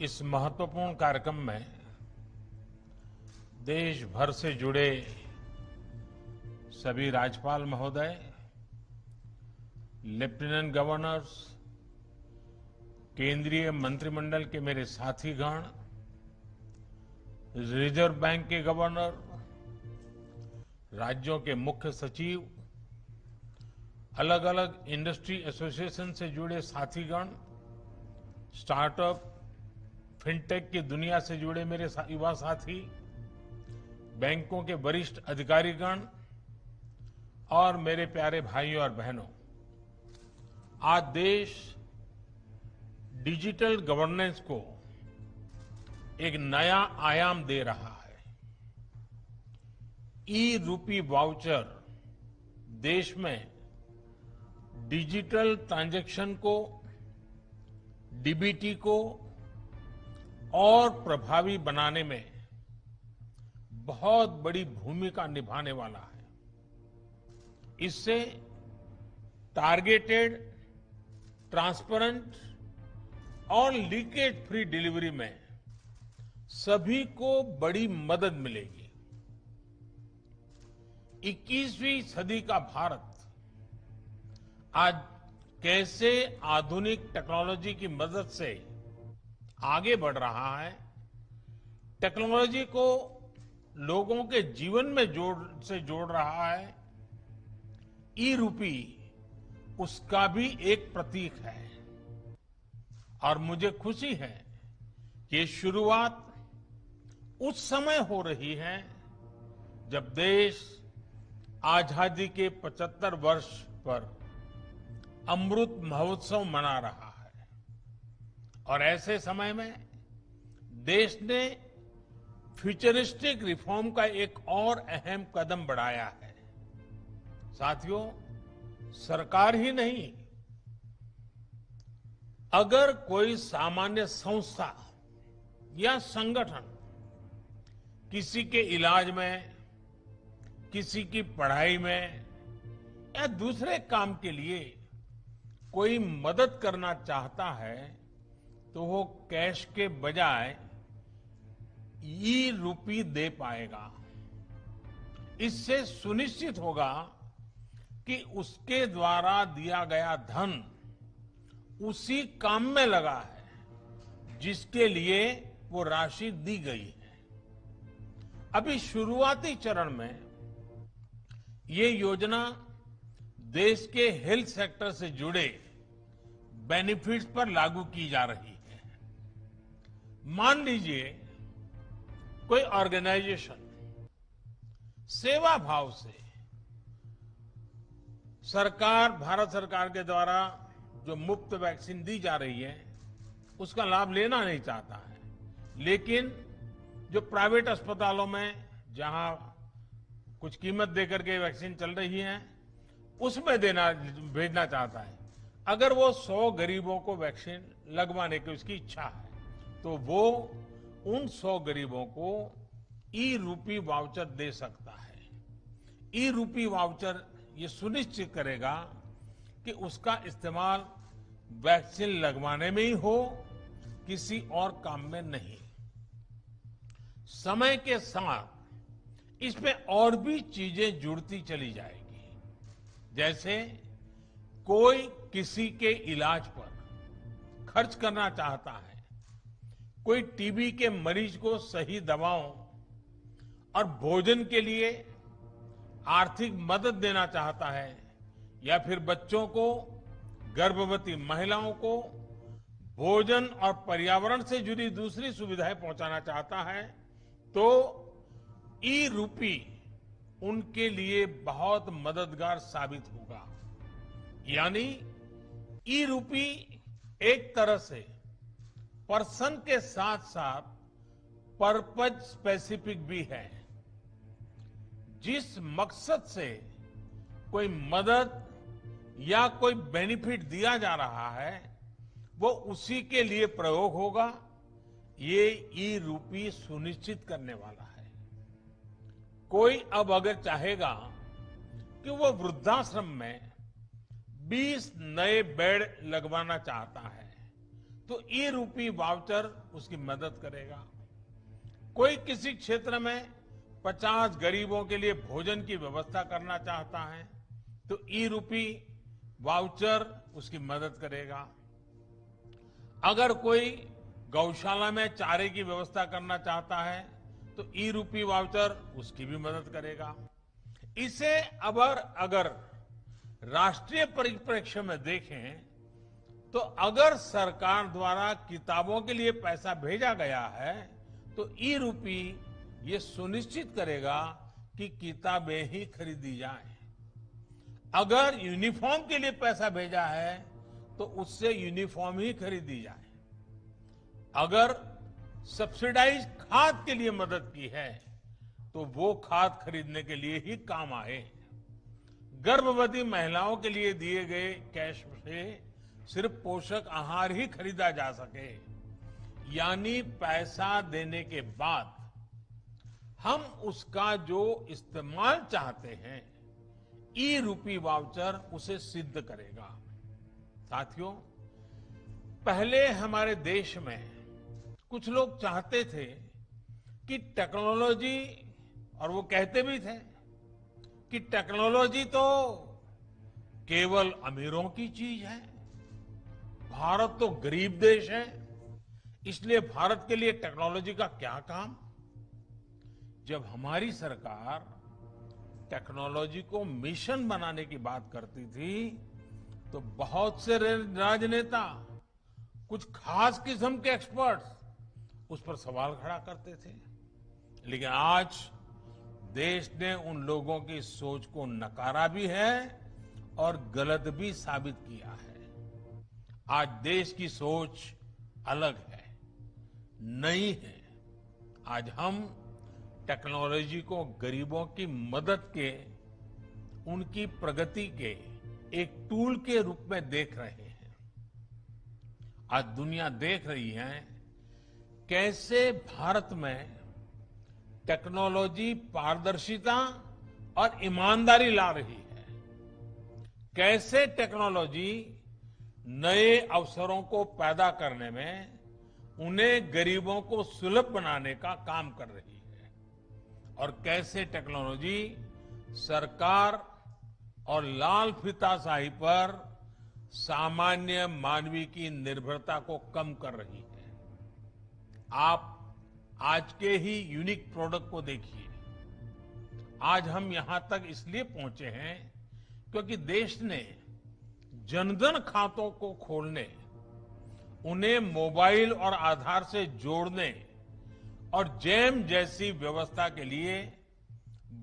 इस महत्वपूर्ण कार्यक्रम में देश भर से जुड़े सभी राज्यपाल महोदय, लेफ्टिनेंट गवर्नर्स, केंद्रीय मंत्रिमंडल के मेरे साथीगण, रिजर्व बैंक के गवर्नर, राज्यों के मुख्य सचिव, अलग अलग इंडस्ट्री एसोसिएशन से जुड़े साथीगण, स्टार्टअप, फिनटेक की दुनिया से जुड़े मेरे युवा साथी, बैंकों के वरिष्ठ अधिकारीगण और मेरे प्यारे भाइयों और बहनों, आज देश डिजिटल गवर्नेंस को एक नया आयाम दे रहा है। ई रूपी वाउचर देश में डिजिटल ट्रांजैक्शन को, डीबीटी को और प्रभावी बनाने में बहुत बड़ी भूमिका निभाने वाला है। इससे टारगेटेड, ट्रांसपेरेंट और लीकेज फ्री डिलीवरी में सभी को बड़ी मदद मिलेगी। 21वीं सदी का भारत आज कैसे आधुनिक टेक्नोलॉजी की मदद से आगे बढ़ रहा है, टेक्नोलॉजी को लोगों के जीवन में जोड़ रहा है, ई रूपी उसका भी एक प्रतीक है। और मुझे खुशी है कि ये शुरुआत उस समय हो रही है जब देश आजादी के 75 वर्ष पर अमृत महोत्सव मना रहा है। और ऐसे समय में देश ने फ्यूचरिस्टिक रिफॉर्म का एक और अहम कदम बढ़ाया है। साथियों, सरकार ही नहीं, अगर कोई सामान्य संस्था या संगठन किसी के इलाज में, किसी की पढ़ाई में या दूसरे काम के लिए कोई मदद करना चाहता है तो वो कैश के बजाय ई रूपी दे पाएगा। इससे सुनिश्चित होगा कि उसके द्वारा दिया गया धन उसी काम में लगा है जिसके लिए वो राशि दी गई है। अभी शुरुआती चरण में ये योजना देश के हेल्थ सेक्टर से जुड़े बेनिफिट्स पर लागू की जा रही है। मान लीजिए कोई ऑर्गेनाइजेशन सेवा भाव से भारत सरकार के द्वारा जो मुफ्त वैक्सीन दी जा रही है उसका लाभ लेना नहीं चाहता है, लेकिन जो प्राइवेट अस्पतालों में जहां कुछ कीमत देकर के वैक्सीन चल रही है उसमें भेजना चाहता है। अगर वो 100 गरीबों को वैक्सीन लगवाने की उसकी इच्छा है तो वो उन 100 गरीबों को ई रूपी वाउचर दे सकता है। ई रूपी वाउचर ये सुनिश्चित करेगा कि उसका इस्तेमाल वैक्सीन लगवाने में ही हो, किसी और काम में नहीं। समय के साथ इसमें और भी चीजें जुड़ती चली जाएगी। जैसे कोई किसी के इलाज पर खर्च करना चाहता है, कोई टीबी के मरीज को सही दवाओं और भोजन के लिए आर्थिक मदद देना चाहता है, या फिर बच्चों को, गर्भवती महिलाओं को भोजन और पर्यावरण से जुड़ी दूसरी सुविधाएं पहुंचाना चाहता है, तो ई रूपी उनके लिए बहुत मददगार साबित होगा। यानी ई रूपी एक तरह से पर्सन के साथ साथ पर्पज स्पेसिफिक भी है। जिस मकसद से कोई मदद या कोई बेनिफिट दिया जा रहा है वो उसी के लिए प्रयोग होगा, ये ई रूपी सुनिश्चित करने वाला है। कोई अब अगर चाहेगा कि वो वृद्धाश्रम में 20 नए बेड लगवाना चाहता है तो ई रूपी वाउचर उसकी मदद करेगा। कोई किसी क्षेत्र में 50 गरीबों के लिए भोजन की व्यवस्था करना चाहता है तो ई रूपी वाउचर उसकी मदद करेगा। अगर कोई गौशाला में चारे की व्यवस्था करना चाहता है तो ई रूपी वाउचर उसकी भी मदद करेगा। इसे अगर राष्ट्रीय परिप्रेक्ष्य में देखें तो अगर सरकार द्वारा किताबों के लिए पैसा भेजा गया है तो ई रूपी ये सुनिश्चित करेगा कि किताबें ही खरीदी जाएं। अगर यूनिफॉर्म के लिए पैसा भेजा है तो उससे यूनिफॉर्म ही खरीदी जाए। अगर सब्सिडाइज खाद के लिए मदद की है तो वो खाद खरीदने के लिए ही काम आए। गर्भवती महिलाओं के लिए दिए गए कैश से सिर्फ पोषक आहार ही खरीदा जा सके, यानी पैसा देने के बाद हम उसका जो इस्तेमाल चाहते हैं ई रूपी वाउचर उसे सिद्ध करेगा। साथियों, पहले हमारे देश में कुछ लोग चाहते थे कि टेक्नोलॉजी, और वो कहते भी थे कि टेक्नोलॉजी तो केवल अमीरों की चीज है, भारत तो गरीब देश है, इसलिए भारत के लिए टेक्नोलॉजी का क्या काम। जब हमारी सरकार टेक्नोलॉजी को मिशन बनाने की बात करती थी तो बहुत से राजनेता, कुछ खास किस्म के एक्सपर्ट्स उस पर सवाल खड़ा करते थे। लेकिन आज देश ने उन लोगों की सोच को नकारा भी है और गलत भी साबित किया है। आज देश की सोच अलग है, नई है। आज हम टेक्नोलॉजी को गरीबों की मदद के, उनकी प्रगति के एक टूल के रूप में देख रहे हैं। आज दुनिया देख रही है कैसे भारत में टेक्नोलॉजी पारदर्शिता और ईमानदारी ला रही है, कैसे टेक्नोलॉजी नए अवसरों को पैदा करने में, उन्हें गरीबों को सुलभ बनाने का काम कर रही है, और कैसे टेक्नोलॉजी सरकार और लाल फीताशाही पर सामान्य मानवी की निर्भरता को कम कर रही है। आप आज के ही यूनिक प्रोडक्ट को देखिए। आज हम यहां तक इसलिए पहुंचे हैं क्योंकि देश ने जनधन खातों को खोलने, उन्हें मोबाइल और आधार से जोड़ने और जैम जैसी व्यवस्था के लिए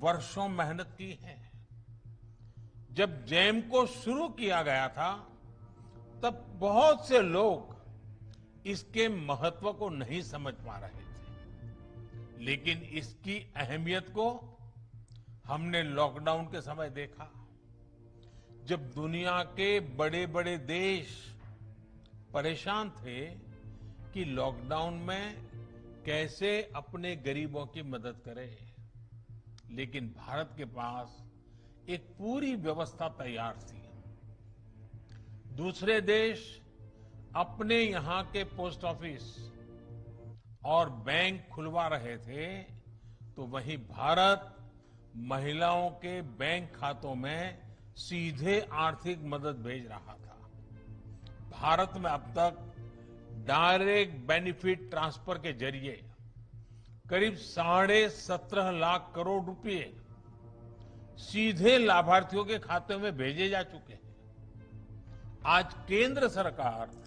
वर्षों मेहनत की है। जब जैम को शुरू किया गया था तब बहुत से लोग इसके महत्व को नहीं समझ पा रहे थे, लेकिन इसकी अहमियत को हमने लॉकडाउन के समय देखा। जब दुनिया के बड़े बड़े देश परेशान थे कि लॉकडाउन में कैसे अपने गरीबों की मदद करें, लेकिन भारत के पास एक पूरी व्यवस्था तैयार थी। दूसरे देश अपने यहां के पोस्ट ऑफिस और बैंक खुलवा रहे थे तो वहीं भारत महिलाओं के बैंक खातों में सीधे आर्थिक मदद भेज रहा था। भारत में अब तक डायरेक्ट बेनिफिट ट्रांसफर के जरिए करीब 17.5 लाख करोड़ रुपए सीधे लाभार्थियों के खाते में भेजे जा चुके हैं। आज केंद्र सरकार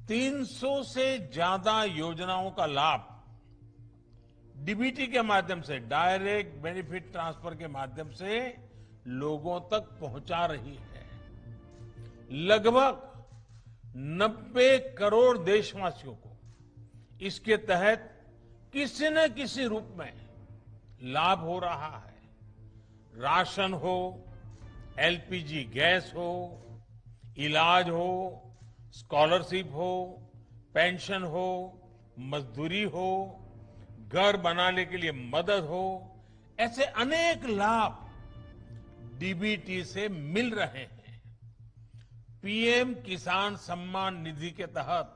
300 से ज्यादा योजनाओं का लाभ डीबीटी के माध्यम से, डायरेक्ट बेनिफिट ट्रांसफर के माध्यम से लोगों तक पहुंचा रही है। लगभग 90 करोड़ देशवासियों को इसके तहत किसी न किसी रूप में लाभ हो रहा है। राशन हो, एलपीजी गैस हो, इलाज हो, स्कॉलरशिप हो, पेंशन हो, मजदूरी हो, घर बनाने के लिए मदद हो, ऐसे अनेक लाभ डीबीटी से मिल रहे हैं। पीएम किसान सम्मान निधि के तहत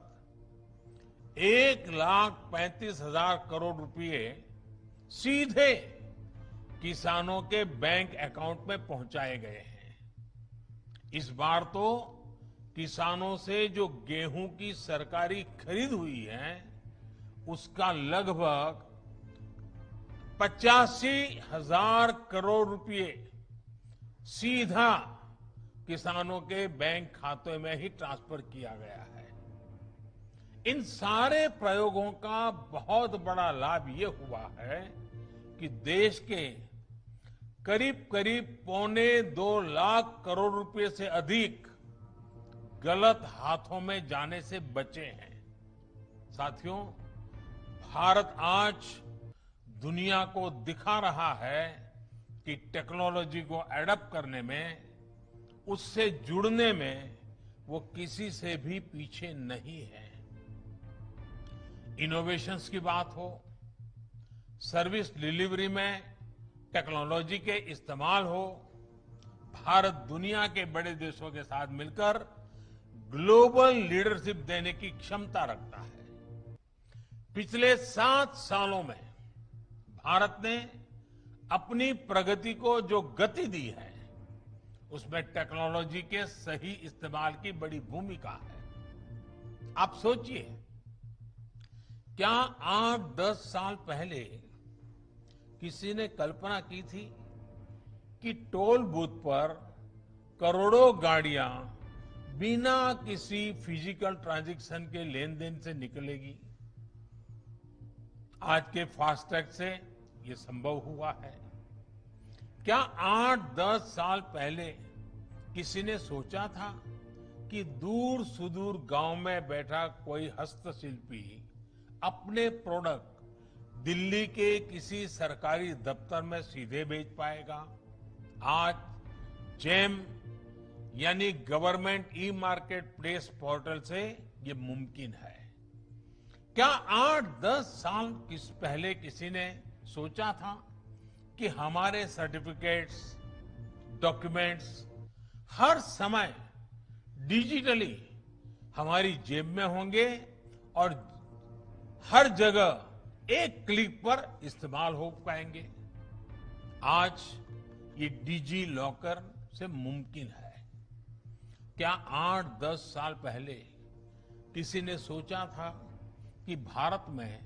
1,35,000 करोड़ रुपए सीधे किसानों के बैंक अकाउंट में पहुंचाए गए हैं। इस बार तो किसानों से जो गेहूं की सरकारी खरीद हुई है, उसका लगभग 85,000 करोड़ रुपए सीधा किसानों के बैंक खाते में ही ट्रांसफर किया गया है। इन सारे प्रयोगों का बहुत बड़ा लाभ ये हुआ है कि देश के करीब करीब 1.25 लाख करोड़ रुपए से अधिक गलत हाथों में जाने से बचे हैं। साथियों, भारत आज दुनिया को दिखा रहा है कि टेक्नोलॉजी को एडप्ट करने में, उससे जुड़ने में वो किसी से भी पीछे नहीं है। इनोवेशंस की बात हो, सर्विस डिलीवरी में टेक्नोलॉजी के इस्तेमाल हो, भारत दुनिया के बड़े देशों के साथ मिलकर ग्लोबल लीडरशिप देने की क्षमता रखता है। पिछले 7 सालों में भारत ने अपनी प्रगति को जो गति दी है, उसमें टेक्नोलॉजी के सही इस्तेमाल की बड़ी भूमिका है। आप सोचिए, क्या 8-10 साल पहले किसी ने कल्पना की थी कि टोल बूथ पर करोड़ों गाड़ियां बिना किसी फिजिकल ट्रांजैक्शन के लेन देन से निकलेगी? आज के फास्टैग से ये संभव हुआ है। क्या 8-10 साल पहले किसी ने सोचा था कि दूर सुदूर गांव में बैठा कोई हस्तशिल्पी अपने प्रोडक्ट दिल्ली के किसी सरकारी दफ्तर में सीधे बेच पाएगा? आज जेम यानी government e market place portal से ये मुमकिन है। क्या 8-10 साल पहले किसी ने सोचा था कि हमारे सर्टिफिकेट्स, डॉक्यूमेंट्स हर समय डिजिटली हमारी जेब में होंगे और हर जगह एक क्लिक पर इस्तेमाल हो पाएंगे? आज ये डिजी लॉकर से मुमकिन है। क्या 8-10 साल पहले किसी ने सोचा था कि भारत में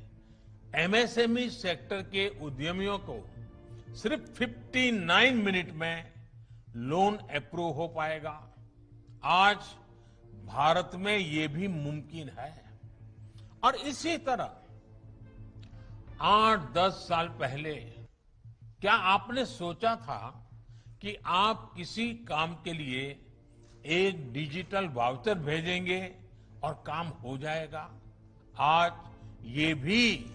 एमएसएमई सेक्टर के उद्यमियों को सिर्फ 59 मिनट में लोन अप्रूव हो पाएगा? आज भारत में ये भी मुमकिन है। और इसी तरह 8-10 साल पहले क्या आपने सोचा था कि आप किसी काम के लिए एक डिजिटल वाउचर भेजेंगे और काम हो जाएगा? आज ये भी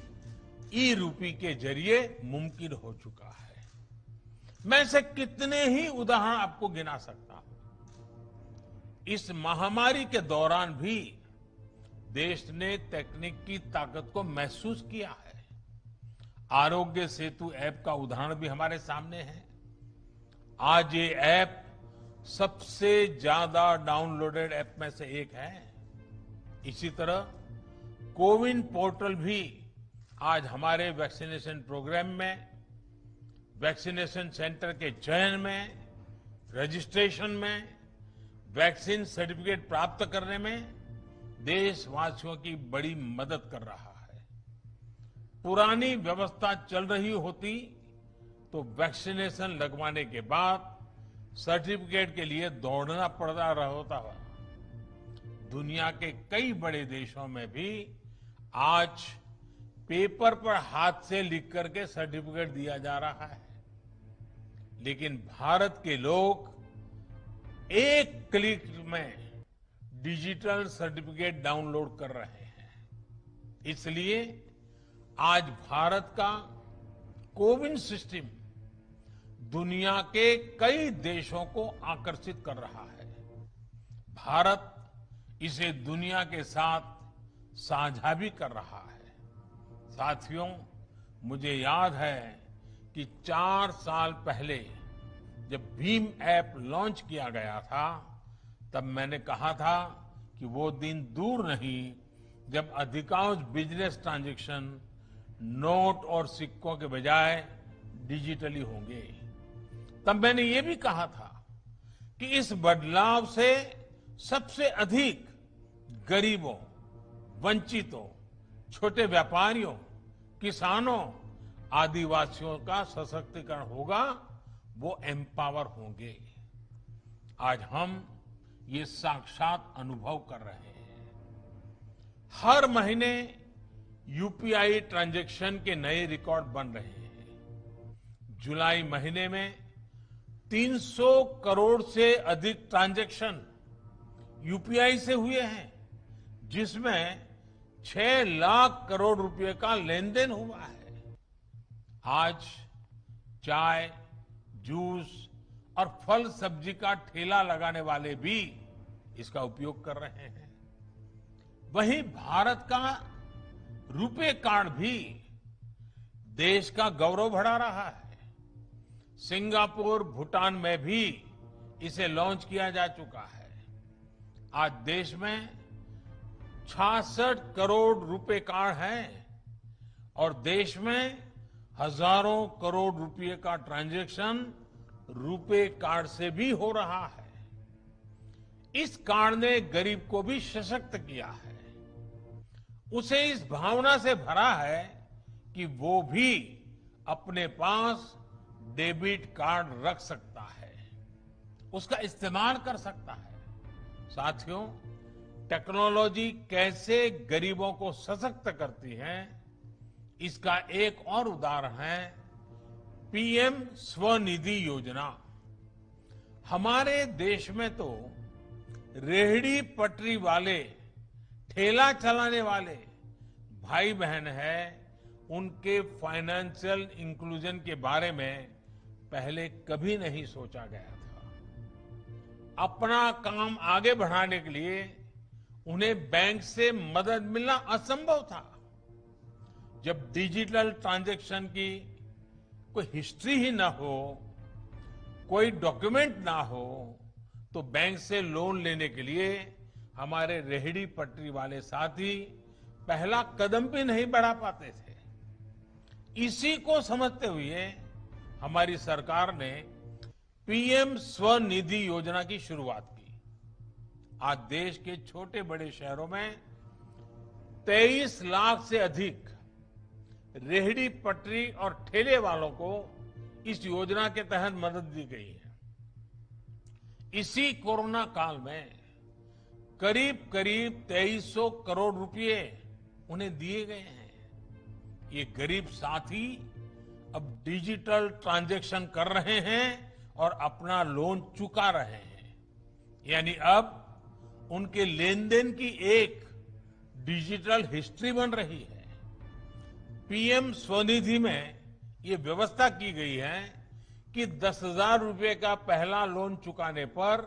ई रूपी के जरिए मुमकिन हो चुका है। मैं ऐसे कितने ही उदाहरण आपको गिना सकता हूं। इस महामारी के दौरान भी देश ने तकनीक की ताकत को महसूस किया है। आरोग्य सेतु ऐप का उदाहरण भी हमारे सामने है। आज ये ऐप सबसे ज्यादा डाउनलोडेड ऐप में से एक है। इसी तरह कोविन पोर्टल भी आज हमारे वैक्सीनेशन प्रोग्राम में, वैक्सीनेशन सेंटर के चयन में, रजिस्ट्रेशन में, वैक्सीन सर्टिफिकेट प्राप्त करने में देशवासियों की बड़ी मदद कर रहा है। पुरानी व्यवस्था चल रही होती तो वैक्सीनेशन लगवाने के बाद सर्टिफिकेट के लिए दौड़ना पड़ रहा होता। दुनिया के कई बड़े देशों में भी आज पेपर पर हाथ से लिख करके सर्टिफिकेट दिया जा रहा है, लेकिन भारत के लोग एक क्लिक में डिजिटल सर्टिफिकेट डाउनलोड कर रहे हैं। इसलिए आज भारत का कोविन सिस्टम दुनिया के कई देशों को आकर्षित कर रहा है। भारत इसे दुनिया के साथ साझा भी कर रहा है। साथियों, मुझे याद है कि 4 साल पहले जब भीम ऐप लॉन्च किया गया था, तब मैंने कहा था कि वो दिन दूर नहीं जब अधिकांश बिजनेस ट्रांजैक्शन नोट और सिक्कों के बजाय डिजिटली होंगे। तब मैंने ये भी कहा था कि इस बदलाव से सबसे अधिक गरीबों, वंचितों, छोटे व्यापारियों, किसानों, आदिवासियों का सशक्तिकरण होगा, वो एम्पावर होंगे। आज हम ये साक्षात अनुभव कर रहे हैं। हर महीने यूपीआई ट्रांजैक्शन के नए रिकॉर्ड बन रहे हैं। जुलाई महीने में 300 करोड़ से अधिक ट्रांजैक्शन यूपीआई से हुए हैं, जिसमें 6 लाख करोड़ रुपए का लेन देन हुआ है। आज चाय, जूस और फल सब्जी का ठेला लगाने वाले भी इसका उपयोग कर रहे हैं। वहीं भारत का रुपे कार्ड भी देश का गौरव बढ़ा रहा है। सिंगापुर, भूटान में भी इसे लॉन्च किया जा चुका है। आज देश में 66 करोड़ रुपए कार्ड हैं और देश में हजारों करोड़ रुपए का ट्रांजैक्शन रुपे कार्ड से भी हो रहा है। इस कार्ड ने गरीब को भी सशक्त किया है, उसे इस भावना से भरा है कि वो भी अपने पास डेबिट कार्ड रख सकता है, उसका इस्तेमाल कर सकता है। साथियों, टेक्नोलॉजी कैसे गरीबों को सशक्त करती है, इसका एक और उदाहरण है पीएम स्वनिधि योजना। हमारे देश में तो रेहड़ी पटरी वाले, ठेला चलाने वाले भाई बहन हैं, उनके फाइनेंशियल इंक्लूजन के बारे में पहले कभी नहीं सोचा गया था। अपना काम आगे बढ़ाने के लिए उन्हें बैंक से मदद मिलना असंभव था। जब डिजिटल ट्रांजैक्शन की कोई हिस्ट्री ही ना हो, कोई डॉक्यूमेंट ना हो, तो बैंक से लोन लेने के लिए हमारे रेहड़ी पटरी वाले साथी पहला कदम भी नहीं बढ़ा पाते थे। इसी को समझते हुए हमारी सरकार ने पीएम स्वनिधि योजना की शुरुआत की। आज देश के छोटे बड़े शहरों में 23 लाख से अधिक रेहड़ी पटरी और ठेले वालों को इस योजना के तहत मदद दी गई है। इसी कोरोना काल में करीब करीब 2300 करोड़ रुपए उन्हें दिए गए हैं। ये गरीब साथी अब डिजिटल ट्रांजैक्शन कर रहे हैं और अपना लोन चुका रहे हैं। यानी अब उनके लेन देन की एक डिजिटल हिस्ट्री बन रही है। पीएम स्वनिधि में ये व्यवस्था की गई है कि 10,000 रुपए का पहला लोन चुकाने पर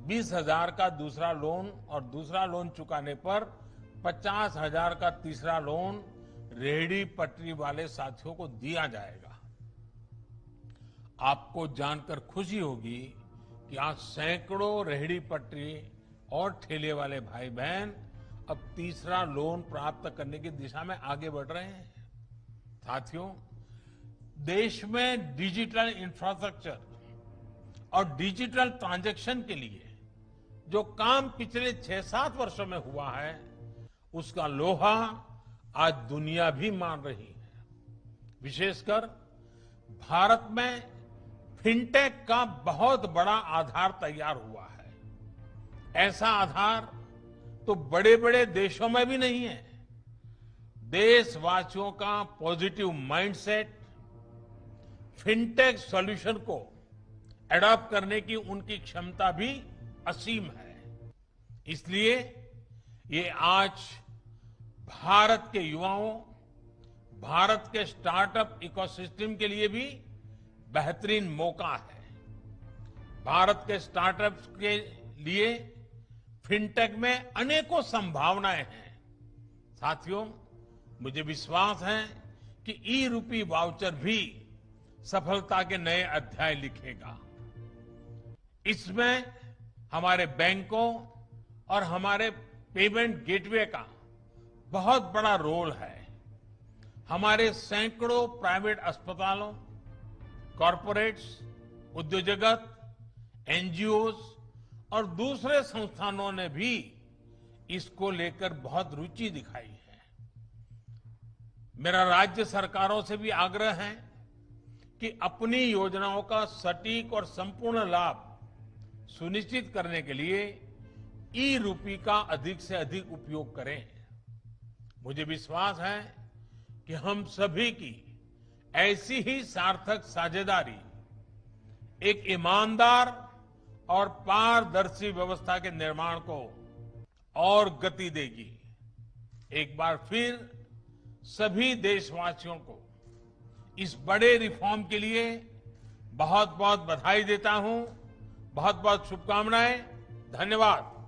20,000 का दूसरा लोन और दूसरा लोन चुकाने पर 50,000 का तीसरा लोन रेहड़ी पटरी वाले साथियों को दिया जाएगा। आपको जानकर खुशी होगी कि आज सैकड़ों रेहड़ी पटरी और ठेले वाले भाई बहन अब तीसरा लोन प्राप्त करने की दिशा में आगे बढ़ रहे हैं। साथियों, देश में डिजिटल इंफ्रास्ट्रक्चर और डिजिटल ट्रांजैक्शन के लिए जो काम पिछले 6-7 वर्षों में हुआ है, उसका लोहा आज दुनिया भी मान रही है। विशेषकर भारत में फिनटेक का बहुत बड़ा आधार तैयार हुआ है। ऐसा आधार तो बड़े बड़े देशों में भी नहीं है। देशवासियों का पॉजिटिव माइंडसेट फिनटेक सॉल्यूशन को एडॉप्ट करने की उनकी क्षमता भी असीम है। इसलिए ये आज भारत के युवाओं, भारत के स्टार्टअप इकोसिस्टम के लिए भी बेहतरीन मौका है। भारत के स्टार्टअप्स के लिए फिनटेक में अनेकों संभावनाएं हैं। साथियों, मुझे विश्वास है कि ई रूपी वाउचर भी सफलता के नए अध्याय लिखेगा। इसमें हमारे बैंकों और हमारे पेमेंट गेटवे का बहुत बड़ा रोल है। हमारे सैकड़ों प्राइवेट अस्पतालों, कॉरपोरेट्स, उद्योग जगत, एनजीओज और दूसरे संस्थानों ने भी इसको लेकर बहुत रुचि दिखाई है। मेरा राज्य सरकारों से भी आग्रह है कि अपनी योजनाओं का सटीक और संपूर्ण लाभ सुनिश्चित करने के लिए ई-रूपी का अधिक से अधिक उपयोग करें। मुझे विश्वास है कि हम सभी की ऐसी ही सार्थक साझेदारी एक ईमानदार और पारदर्शी व्यवस्था के निर्माण को और गति देगी। एक बार फिर सभी देशवासियों को इस बड़े रिफॉर्म के लिए बहुत बहुत बधाई देता हूं। बहुत बहुत शुभकामनाएं। धन्यवाद।